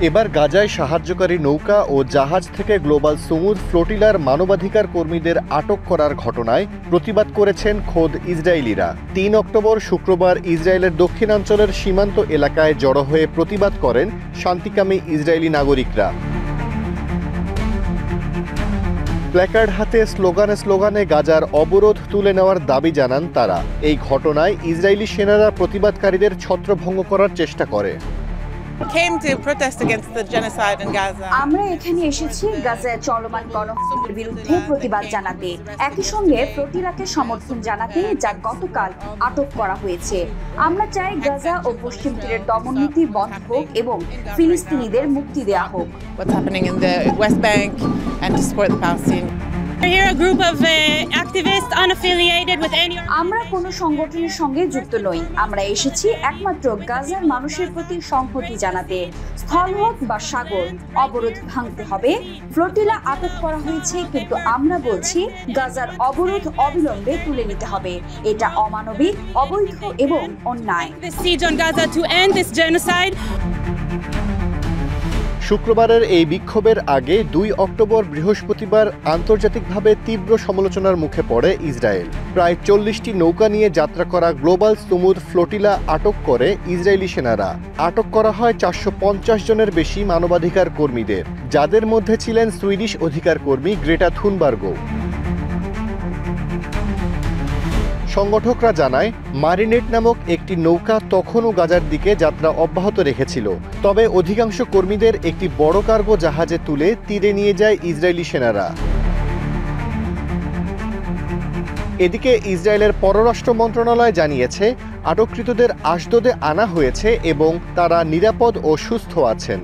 এবার গাজায় সাহায্যকারী নৌকা ও জাহাজ থেকে গ্লোবাল সুমুদ ফ্লোটিলার মানবাধিকার কর্মীদের আটক করার ঘটনায় প্রতিবাদ করেছেন খোদ ইসরায়েলিরা। ৩ অক্টোবর শুক্রবার ইসরায়েলের দক্ষিণাঞ্চলের সীমান্ত এলাকায় জড়ো হয়ে প্রতিবাদ করেন শান্তিকামী ইসরায়েলি নাগরিকরা। প্ল্যাকার্ড হাতে স্লোগানে গাজার অবরোধ তুলে নেওয়ার দাবি জানান তারা। এই ঘটনায় ইসরায়েলি সেনারা প্রতিবাদকারীদের ছত্রভঙ্গ করার চেষ্টা করে। আমরা এখানে এসেছি গাজায় চলমান গণহত্যার বিরুদ্ধে প্রতিবাদ জানাতে, একই সঙ্গে ফ্লোটিলাকে সমর্থন জানাতে যা গতকাল আটক করা হয়েছে। আমরা চাই গাজা ও পশ্চিম তীরের দমননীতি বন্ধ হোক এবং ফিলিস্তিনিদের মুক্তি দেওয়া হোক। আমরা কোনো সংগঠনের সঙ্গে যুক্ত নই। আমরা এসেছি একমাত্র গাজার মানুষের প্রতি সংহতি জানাতে। স্থল হোক বা সাগর, অবরোধ ভাঙতে হবে। ফ্লোটিলা আটক করা হয়েছে, কিন্তু আমরা বলছি গাজার অবরোধ অবিলম্বে তুলে নিতে হবে। এটা অমানবিক, অবৈধ এবং অন্যায়। শুক্রবারের এই বিক্ষোভের আগে ২ অক্টোবর বৃহস্পতিবার আন্তর্জাতিকভাবে তীব্র সমালোচনার মুখে পড়ে ইসরায়েল। প্রায় ৪০টি নৌকা নিয়ে যাত্রা করা গ্লোবাল সুমুদ ফ্লোটিলা আটক করে ইসরায়েলি সেনারা। আটক করা হয় ৪৫০ জনের বেশি মানবাধিকার কর্মীদের, যাদের মধ্যে ছিলেন সুইডিশ অধিকার কর্মী গ্রেটা থুনবার্গও। সংগঠকরা জানায়, মারিনেট নামক একটি নৌকা তখনও গাজার দিকে যাত্রা অব্যাহত রেখেছিল। তবে অধিকাংশ কর্মীদের একটি বড় কার্গো জাহাজে তুলে তীরে নিয়ে যায় ইসরায়েলি সেনারা। এদিকে ইসরায়েলের পররাষ্ট্র মন্ত্রণালয় জানিয়েছে, আটককৃতদের আশদোদে আনা হয়েছে এবং তারা নিরাপদ ও সুস্থ আছেন।